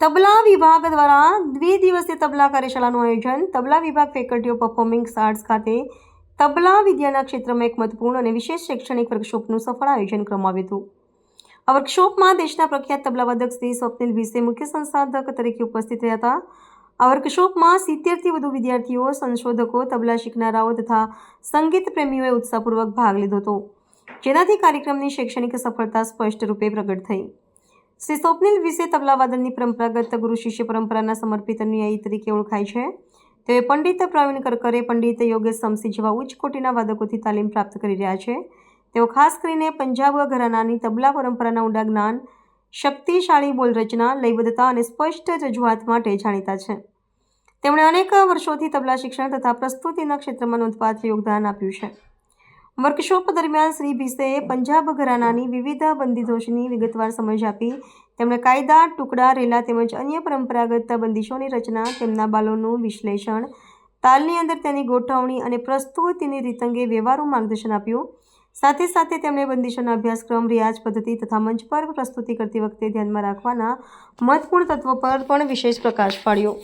તબલા વિભાગ દ્વારા દ્વિદિવસીય તબલા કાર્યશાળાનું આયોજન. તબલા વિભાગ ફેકલ્ટી ઓફ પરફોર્મિંગ આર્ટ્સ ખાતે તબલા વિદ્યાના ક્ષેત્રમાં એક મહત્વપૂર્ણ અને વિશેષ શૈક્ષણિક વર્કશોપનું સફળ આયોજન કરવામાં આવ્યું હતું. આ વર્કશોપમાં દેશના પ્રખ્યાત તબલાવાદક શ્રી સ્વપ્નિલ ભીસે મુખ્ય સંસાધક તરીકે ઉપસ્થિત રહ્યા હતા. આ વર્કશોપમાં 70થી વધુ વિદ્યાર્થીઓ, સંશોધકો, તબલા શીખનારાઓ તથા સંગીત પ્રેમીઓએ ઉત્સાહપૂર્વક ભાગ લીધો હતો, જેનાથી કાર્યક્રમની શૈક્ષણિક સફળતા સ્પષ્ટ રૂપે પ્રગટ થઈ. શ્રી સ્વપ્નિલ ભીસે તબલાવાદનની પરંપરાગત ગુરુ શિષ્ય પરંપરાના સમર્પિત અનુયાયી તરીકે ઓળખાય છે. તેઓ પંડિત પ્રવીણ કરકરે, પંડિત યોગેશ સમસી જેવા ઉચ્ચ કોટીના વાદકોથી તાલીમ પ્રાપ્ત કરી રહ્યા છે. તેઓ ખાસ કરીને પંજાબ ઘરાનાની તબલા પરંપરાના ઊંડા જ્ઞાન, શક્તિશાળી બોલ રચના, લયબદ્ધતા અને સ્પષ્ટ રજૂઆત માટે જાણીતા છે. તેમણે અનેક વર્ષોથી તબલા શિક્ષણ તથા પ્રસ્તુતિના ક્ષેત્રમાં નોંધપાત્ર યોગદાન આપ્યું છે. વર્કશોપ દરમિયાન શ્રી ભીસેએ પંજાબ ઘરાનાની વિવિધ બંદીશોની વિગતવાર સમજ આપી. તેમણે કાયદા, ટુકડા, રેલા તેમજ અન્ય પરંપરાગત બંદીશોની રચના, તેમના બાલોનું વિશ્લેષણ, તાલની અંદર તેની ગોઠવણી અને પ્રસ્તુતિની રીત અંગે વ્યવહારુ માર્ગદર્શન આપ્યું. સાથે સાથે તેમણે બંદીશોના અભ્યાસક્રમ, રિયાઝ પદ્ધતિ તથા મંચ પર પ્રસ્તુતિ કરતી વખતે ધ્યાનમાં રાખવાના મહત્વપૂર્ણ તત્વો પર પણ વિશેષ પ્રકાશ પાડ્યો.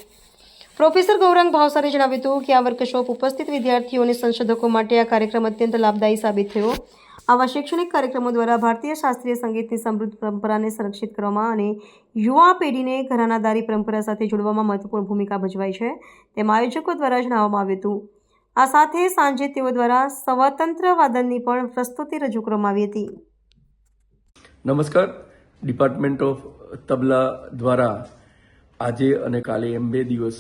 પ્રોફેસર ગૌરાંગ ભાવસારે જણાવ્યું હતું કે આ વર્કશોપ ઉપસ્થિત વિદ્યાર્થીઓ અને સંશોધકો માટે આ કાર્યક્રમ અત્યંત લાભદાયી સાબિત થયો. આવા શૈક્ષણિક કાર્યક્રમો દ્વારા ભારતીય શાસ્ત્રીય સંગીતની સમૃદ્ધ પરંપરાને સંરક્ષિત કરવામાં અને યુવા પેઢીને ઘરાનાદારી પરંપરા સાથે જોડવામાં મહત્વપૂર્ણ ભૂમિકા ભજવાય છે, તેમ આયોજકો દ્વારા જણાવવામાં આવ્યું હતું. આ સાથે સાંજે તેઓ દ્વારા સ્વતંત્ર વાદનની પણ પ્રસ્તુતિ રજૂ કરવામાં આવી હતી. નમસ્કાર. ડિપાર્ટમેન્ટ ઓફ તબલા દ્વારા આજે અને કાલે એમ 2 દિવસ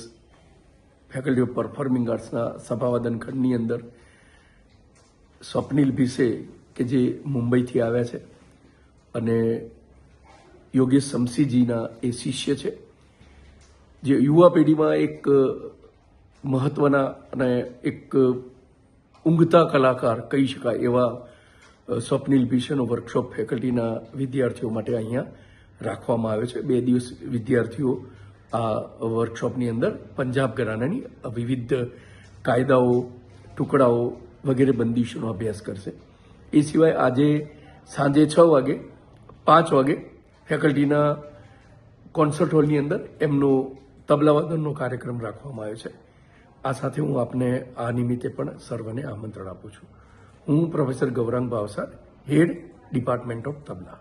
ફેકલ્ટી ઓફ પરફોર્મિંગ આર્ટ્સના સભાવાદન ખંડની અંદર સ્વપ્નિલ ભીસે કે જે મુંબઈથી આવ્યા છે અને યોગેશ સમસીજીના એ શિષ્ય છે, જે યુવા પેઢીમાં એક મહત્વના અને એક ઊંઘતા કલાકાર કહી શકાય એવા સ્વપ્નિલ ભીસેનો વર્કશોપ ફેકલ્ટીના વિદ્યાર્થીઓ માટે અહીંયા રાખવામાં આવે છે. 2 દિવસ વિદ્યાર્થીઓ આ વર્કશોપની અંદર પંજાબ ઘરાનાની વિવિધ કાયદાઓ, ટુકડાઓ વગેરે બંદીશોનો અભ્યાસ કરશે. એ સિવાય આજે સાંજે 6 વાગે 5 વાગે ફેકલ્ટીના કોન્સર્ટ હોલની અંદર એમનો તબલાવાદનનો કાર્યક્રમ રાખવામાં આવ્યો છે. આ સાથે હું આપને આ નિમિત્તે પણ સર્વને આમંત્રણ આપું છું. હું professor Gaurang Bhavsar, head department of tabla.